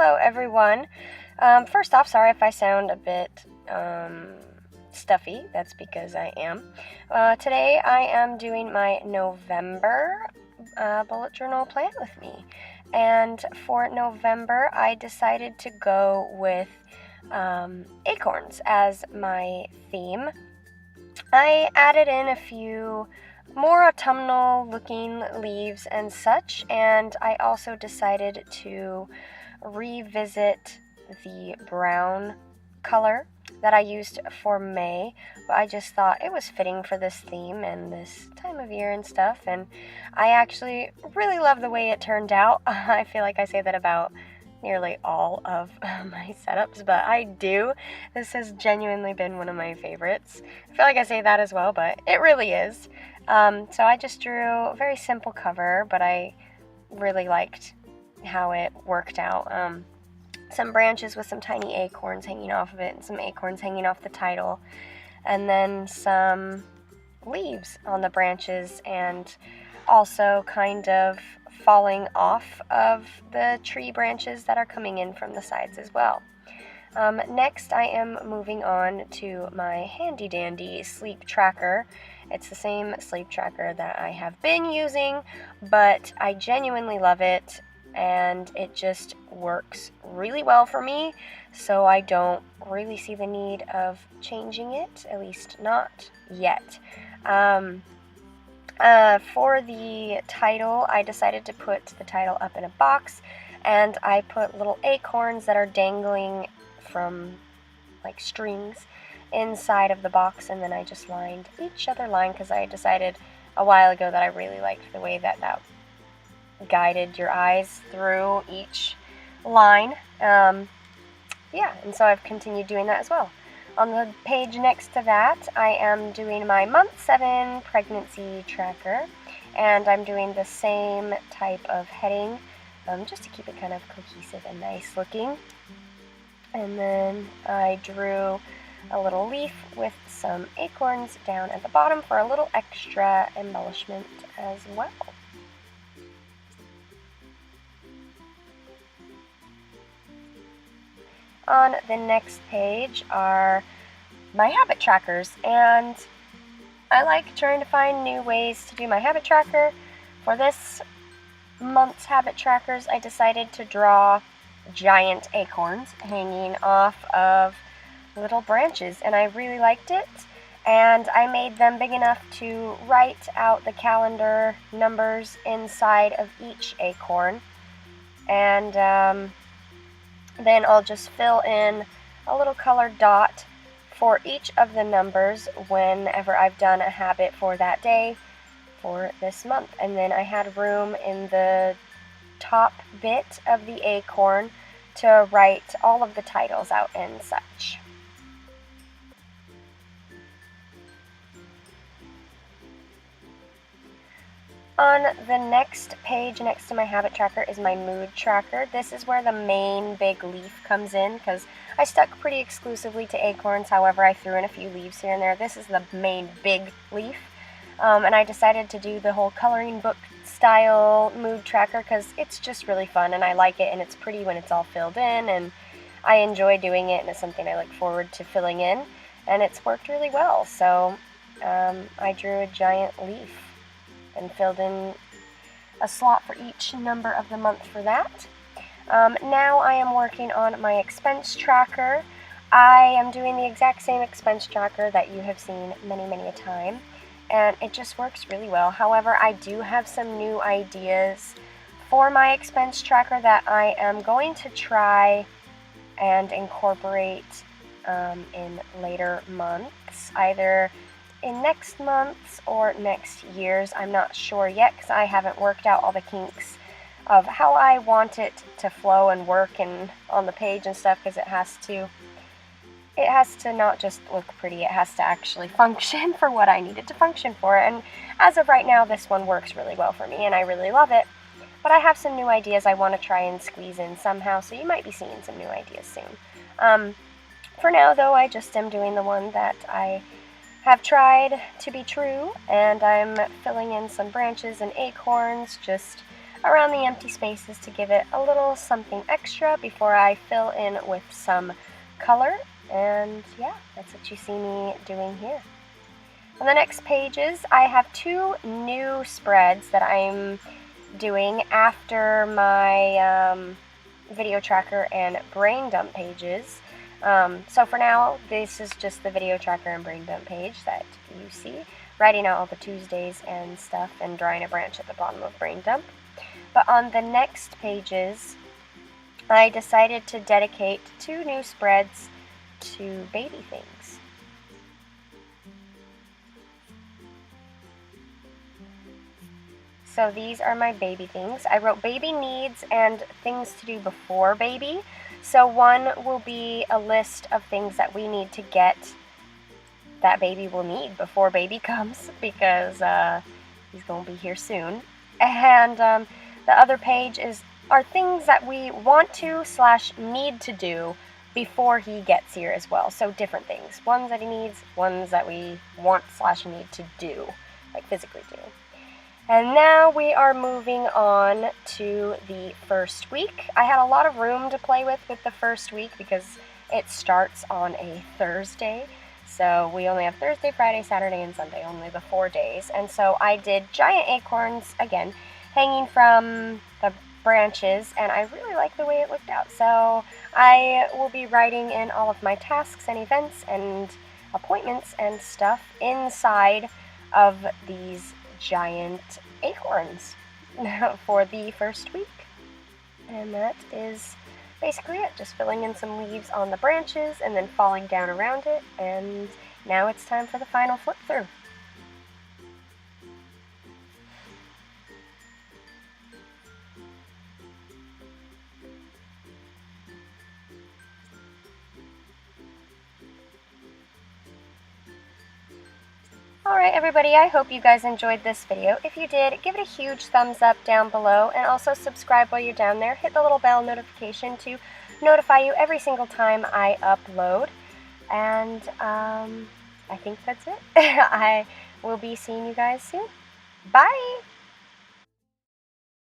Hello everyone. First off, sorry if I sound a bit stuffy. That's because I am. Today I am doing my November bullet journal plan with me. And for November, I decided to go with acorns as my theme. I added in a few more autumnal looking leaves and such, and I also decided to revisit the brown color that I used for May, but I just thought it was fitting for this theme and this time of year and stuff, and I actually really love the way it turned out. I feel like I say that about nearly all of my setups, but I do. This has genuinely been one of my favorites. I feel like I say that as well, but it really is. So I just drew a very simple cover, but I really liked how it worked out. Some branches with some tiny acorns hanging off of it, and some acorns hanging off the title, and then some leaves on the branches, and also kind of falling off of the tree branches that are coming in from the sides as well. Next, I am moving on to my handy dandy sleep tracker. It's the same sleep tracker that I have been using, but I genuinely love it, and it just works really well for me, so I don't really see the need of changing it, at least not yet. For the title, I decided to put the title up in a box, and I put little acorns that are dangling from like strings inside of the box, and then I just lined each other line because I decided a while ago that I really liked the way that guided your eyes through each line. And so I've continued doing that as well. On the page next to that, I am doing my month 7 pregnancy tracker, and I'm doing the same type of heading, just to keep it kind of cohesive and nice looking. And then I drew a little leaf with some acorns down at the bottom for a little extra embellishment as well. On the next page are my habit trackers, and I like trying to find new ways to do my habit tracker. For this month's habit trackers, I decided to draw giant acorns hanging off of little branches, and I really liked it, and I made them big enough to write out the calendar numbers inside of each acorn, and then I'll just fill in a little colored dot for each of the numbers whenever I've done a habit for that day for this month. And then I had room in the top bit of the acorn to write all of the titles out and such. On the next page next to my habit tracker is my mood tracker. This is where the main big leaf comes in because I stuck pretty exclusively to acorns. However, I threw in a few leaves here and there. This is the main big leaf. And I decided to do the whole coloring book style mood tracker because it's just really fun and I like it, and it's pretty when it's all filled in, and I enjoy doing it, and it's something I look forward to filling in, and it's worked really well. So I drew a giant leaf and filled in a slot for each number of the month for that. Now I am working on my expense tracker. I am doing the exact same expense tracker that you have seen many a time, and it just works really well. However, I do have some new ideas for my expense tracker that I am going to try and incorporate in later months, either in next month's or next year's. I'm not sure yet because I haven't worked out all the kinks of how I want it to flow and work and on the page and stuff, because it has to not just look pretty, it has to actually function for what I need it to function for. And as of right now, this one works really well for me and I really love it. But I have some new ideas I want to try and squeeze in somehow, so you might be seeing some new ideas soon. For now though, I just am doing the one that I have tried to be true, and I'm filling in some branches and acorns just around the empty spaces to give it a little something extra before I fill in with some color. And yeah, that's what you see me doing here. On the next pages, I have 2 new spreads that I'm doing after my video tracker and brain dump pages. So for now, this is just the video tracker and brain dump page that you see, writing out all the Tuesdays and stuff and drawing a branch at the bottom of brain dump. But on the next pages, I decided to dedicate 2 new spreads to baby things. So these are my baby things. I wrote baby needs and things to do before baby. So one will be a list of things that we need to get that baby will need before baby comes, because he's going to be here soon. And the other page are things that we want to / need to do before he gets here as well. So different things. Ones that he needs, ones that we want / need to do, like physically do. And now we are moving on to the first week. I had a lot of room to play with the first week because it starts on a Thursday. So we only have Thursday, Friday, Saturday, and Sunday, only the 4 days. And so I did giant acorns, again, hanging from the branches, and I really like the way it looked out. So I will be writing in all of my tasks and events and appointments and stuff inside of these giant acorns for the first week. And that is basically it, just filling in some leaves on the branches and then falling down around it. And now it's time for the final flip through. Alright everybody, I hope you guys enjoyed this video. If you did, give it a huge thumbs up down below, and also subscribe while you're down there. Hit the little bell notification to notify you every single time I upload. And I think that's it. I will be seeing you guys soon. Bye!